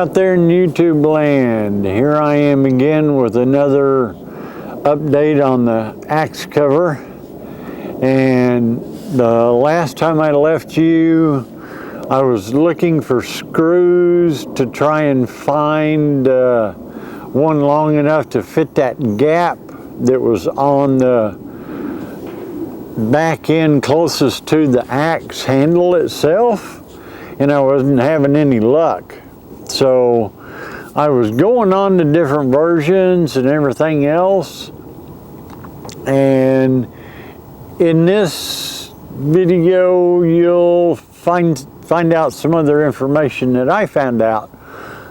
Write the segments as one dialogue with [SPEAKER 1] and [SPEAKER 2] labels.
[SPEAKER 1] out there in YouTube land. Here I am again with another update on the axe cover. And the last time I left you, I was looking for screws to try and find one long enough to fit that gap that was on the back end closest to the axe handle itself, and I wasn't having any luck. So I was going on to different versions and everything else, and in this video you'll find out some other information that I found out.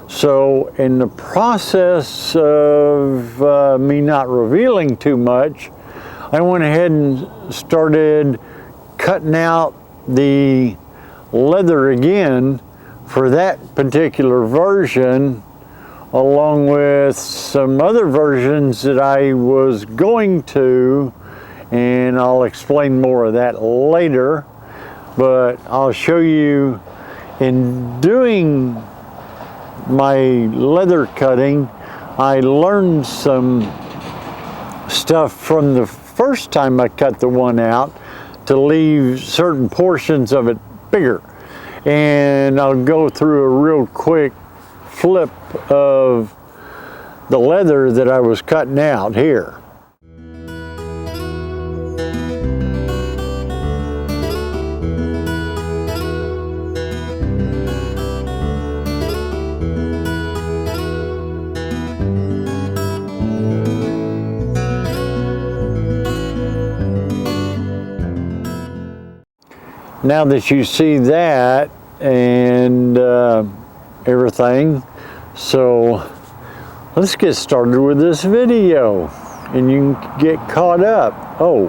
[SPEAKER 1] So in the process of me not revealing too much, I went ahead and started cutting out the leather again for that particular version, along with some other versions that I was going to, and I'll explain more of that later. But I'll show you, in doing my leather cutting, I learned some stuff from the first time I cut the one out to leave certain portions of it bigger. And I'll go through a real quick flip of the leather that I was cutting out here. Now that you see that and everything, so let's get started with this video and you can get caught up. Oh,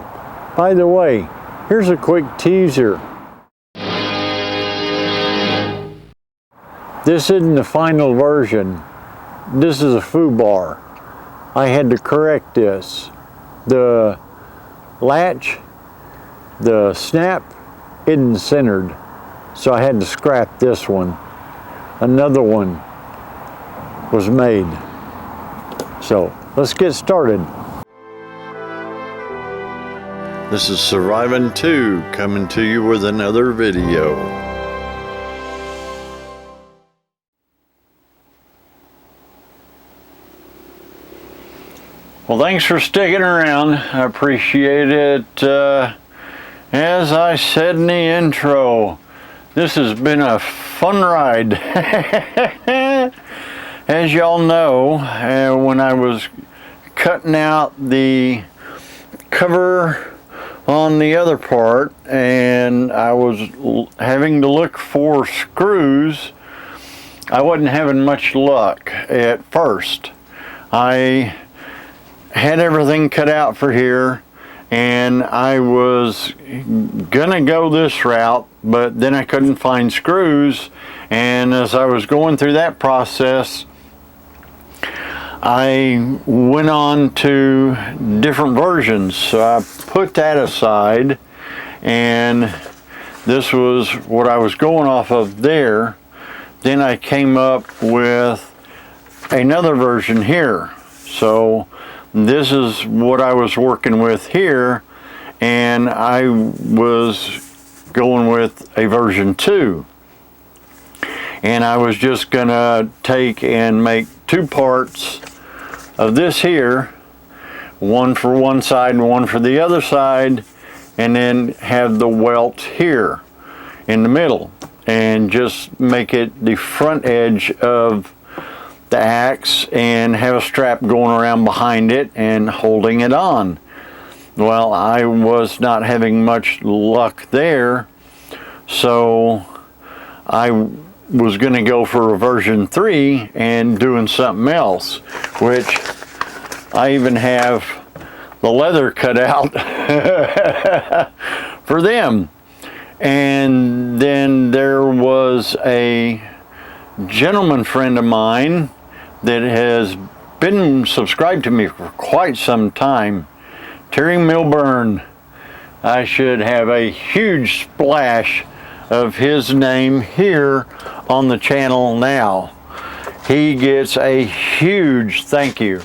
[SPEAKER 1] by the way, here's a quick teaser. This isn't the final version. This is a foobar. I had to correct this. The latch, the snap, isn't centered, so I had to scrap this one. Another one was made. So let's get started. This is Surviving 2 coming to you with another video. Well, thanks for sticking around. I appreciate it. As I said in the intro, this has been a fun ride. As y'all know, when I was cutting out the cover on the other part and I was having to look for screws, I wasn't having much luck at first. I had everything cut out for here, and I was gonna go this route, but then I couldn't find screws, and as I was going through that process, I went on to different versions. So I put that aside, and this was what I was going off of there. Then I came up with another version here. So this is what I was working with here, and I was going with a version 2. And I was just gonna take and make 2 parts of this here, one for one side and one for the other side, and then have the welt here in the middle, and just make it the front edge of the axe and have a strap going around behind it and holding it on. Well, I was not having much luck there, so I was going to go for a version 3 and doing something else, which I even have the leather cut out for them. And then there was a gentleman friend of mine that has been subscribed to me for quite some time, Terry Milburn. I should have a huge splash of his name here on the channel now. he gets a huge thank you.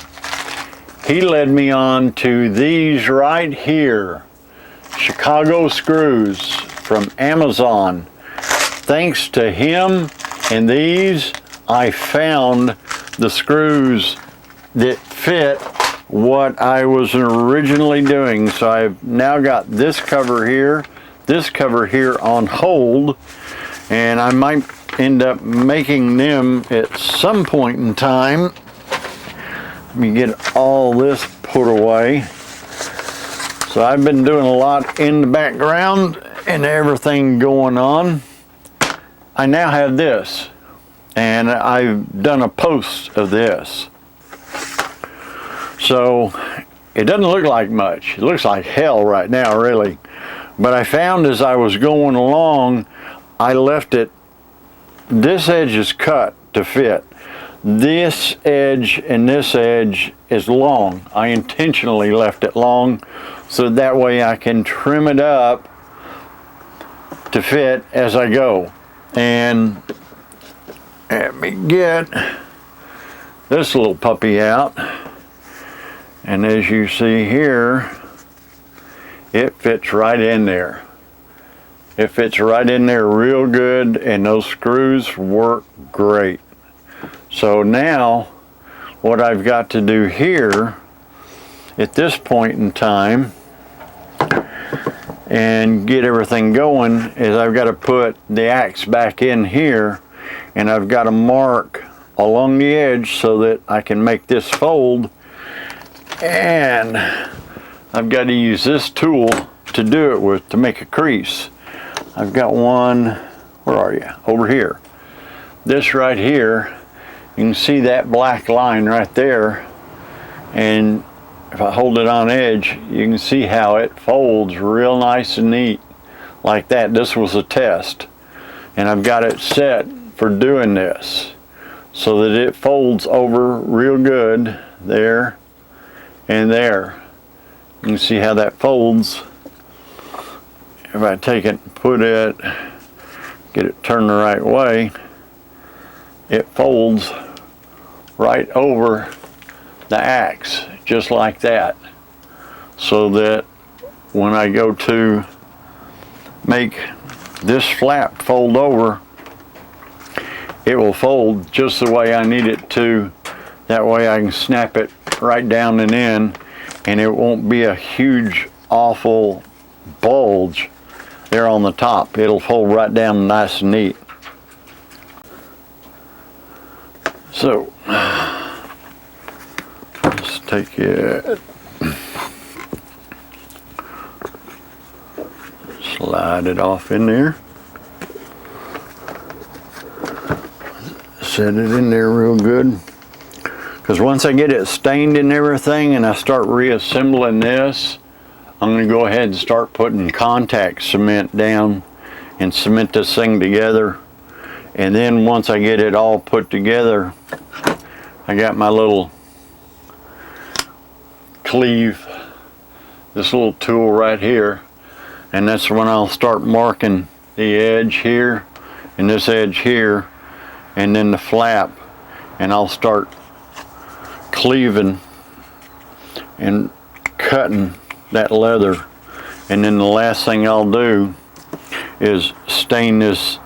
[SPEAKER 1] He led me on to these right here, Chicago screws from Amazon. Thanks to him and these, I found the screws that fit what I was originally doing. So I've now got this cover here on hold, and I might end up making them at some point in time. Let me get all this put away. So I've been doing a lot in the background and everything going on. I now have this, and I've done a post of this. So it doesn't look like much. It looks like hell right now, really. But I found as I was going along, I left it, this edge is cut to fit. This edge and this edge is long. I intentionally left it long so that way I can trim it up to fit as I go. And let me get this little puppy out. And as you see here, it fits right in there. It fits right in there real good, and those screws work great. So now what I've got to do here at this point in time and get everything going is I've got to put the axe back in here, and I've got to mark along the edge so that I can make this fold, and I've got to use this tool to do it with to make a crease. I've got one, where are you? Over here. This right here, you can see that black line right there, and if I hold it on edge, you can see how it folds real nice and neat like that. This was a test, and I've got it set for doing this so that it folds over real good there and there. You can see how that folds. If I take it and put it, get it turned the right way, it folds right over the axe, just like that. So that when I go to make this flap fold over, it will fold just the way I need it to. That way I can snap it right down and in, and it won't be a huge, awful bulge there on the top. It'll fold right down nice and neat. So let's take it, slide it off in there, set it in there real good, because once I get it stained and everything and I start reassembling this, I'm going to go ahead and start putting contact cement down and cement this thing together. And then once I get it all put together, I got my little cleave, this little tool right here, and that's when I'll start marking the edge here and this edge here, and then the flap, and I'll start cleaving and cutting that leather. And then the last thing I'll do is stain this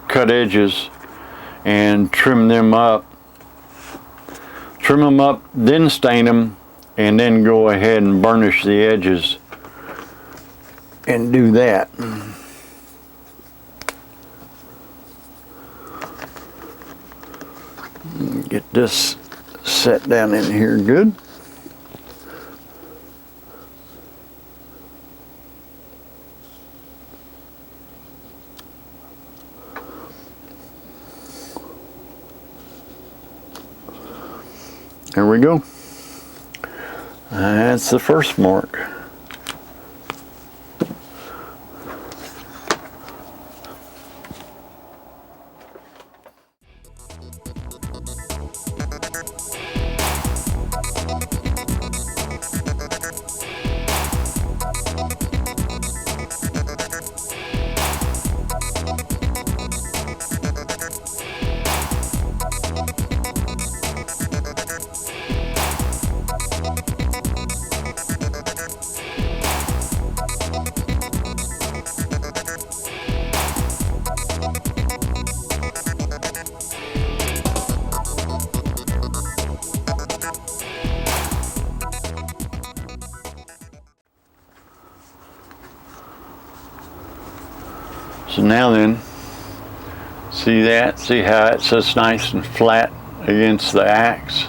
[SPEAKER 1] cut edges and trim them up, then stain them, and then go ahead and burnish the edges and do that. Get this set down in here good. There we go. That's the first mark. So now then, see that? See how it sits nice and flat against the axe?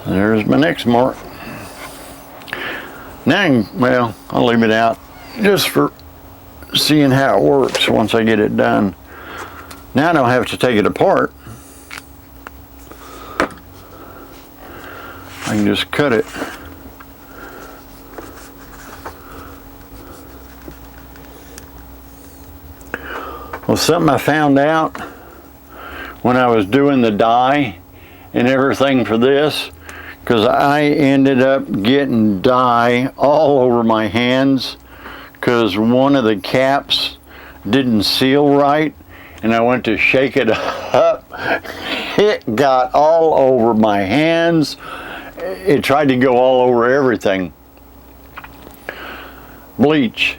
[SPEAKER 1] There's my next mark. Now, well, I'll leave it out just for seeing how it works once I get it done. Now I don't have to take it apart. I can just cut it. Well, something I found out when I was doing the dye and everything for this, because I ended up getting dye all over my hands because one of the caps didn't seal right, and I went to shake it up. It got all over my hands. It tried to go all over everything. Bleach.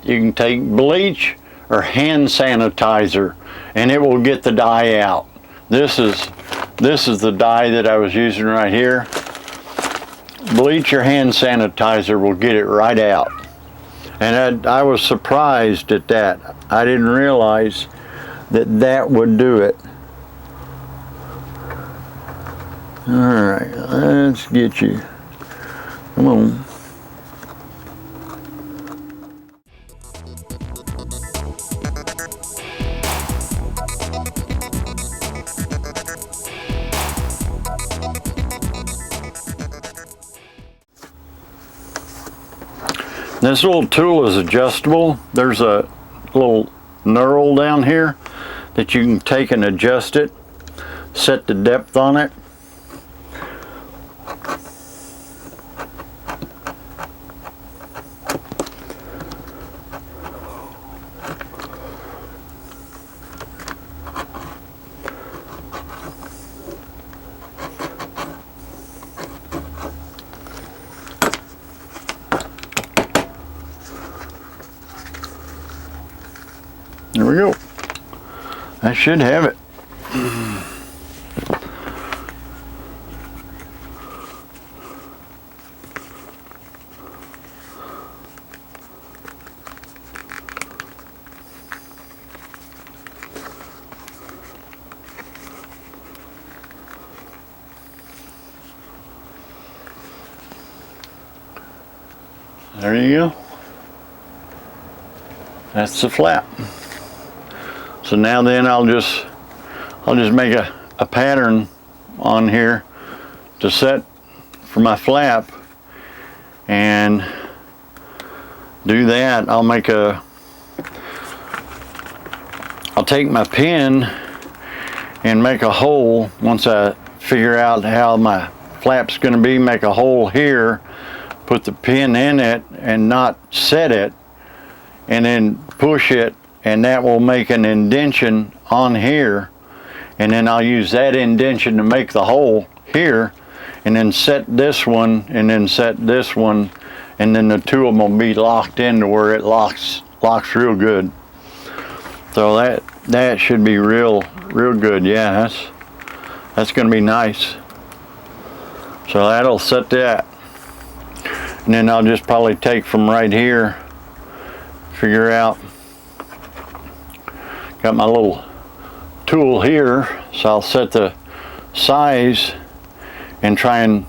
[SPEAKER 1] You can take bleach or hand sanitizer and it will get the dye out. This is the dye that I was using right here. Bleach or hand sanitizer will get it right out. And I was surprised at that. I didn't realize that that would do it. All right, let's get you. Come on. This little tool is adjustable. There's a little knurl down here that you can take and adjust it, set the depth on it. There we go. I should have it. There you go. That's the flap. So now then I'll just make a pattern on here to set for my flap and do that. I'll take my pin and make a hole once I figure out how my flap's going to be, make a hole here, put the pin in it and not set it, and then push it, and that will make an indentation on here, and then I'll use that indentation to make the hole here, and then set this one and then set this one, and then the two of them will be locked into where it locks real good. So that should be real good. Yeah, that's gonna be nice. So that'll set that, and then I'll just probably take from right here, figure out. Got my little tool here, so I'll set the size and try and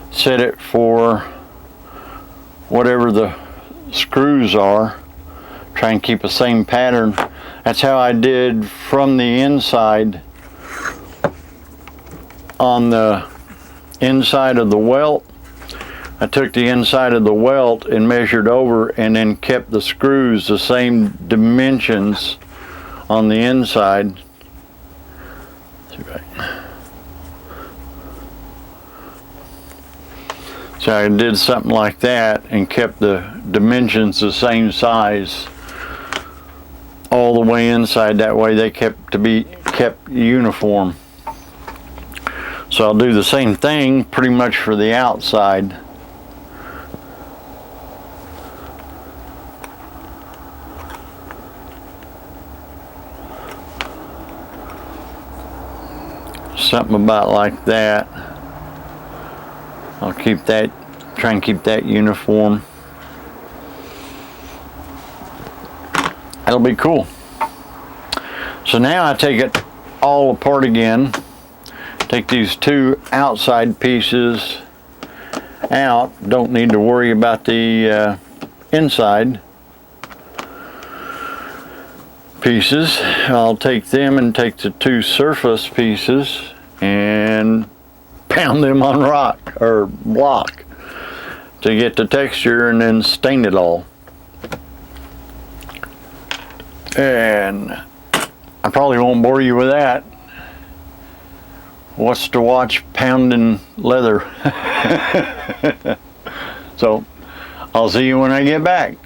[SPEAKER 1] set it for whatever the screws are. Try and keep the same pattern. That's how I did from the inside on the inside of the welt. I took the inside of the welt and measured over and then kept the screws the same dimensions on the inside. So I did something like that and kept the dimensions the same size all the way inside. That way they kept uniform. So I'll do the same thing pretty much for the outside. Something about like that. I'll keep that, try and keep that uniform. That'll be cool. So now I take it all apart again. Take these two outside pieces out. Don't need to worry about the inside pieces. I'll take them and take the two surface pieces and pound them on rock or block to get the texture, and then stain it all. And I probably won't bore you with that. What's to watch pounding leather? So I'll see you when I get back.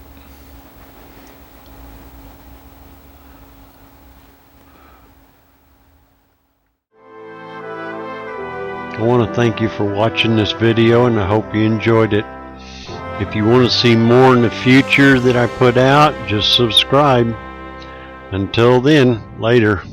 [SPEAKER 2] I want to thank you for watching this video, and I hope you enjoyed it. If you want to see more in the future that I put out, just subscribe. Until then, later.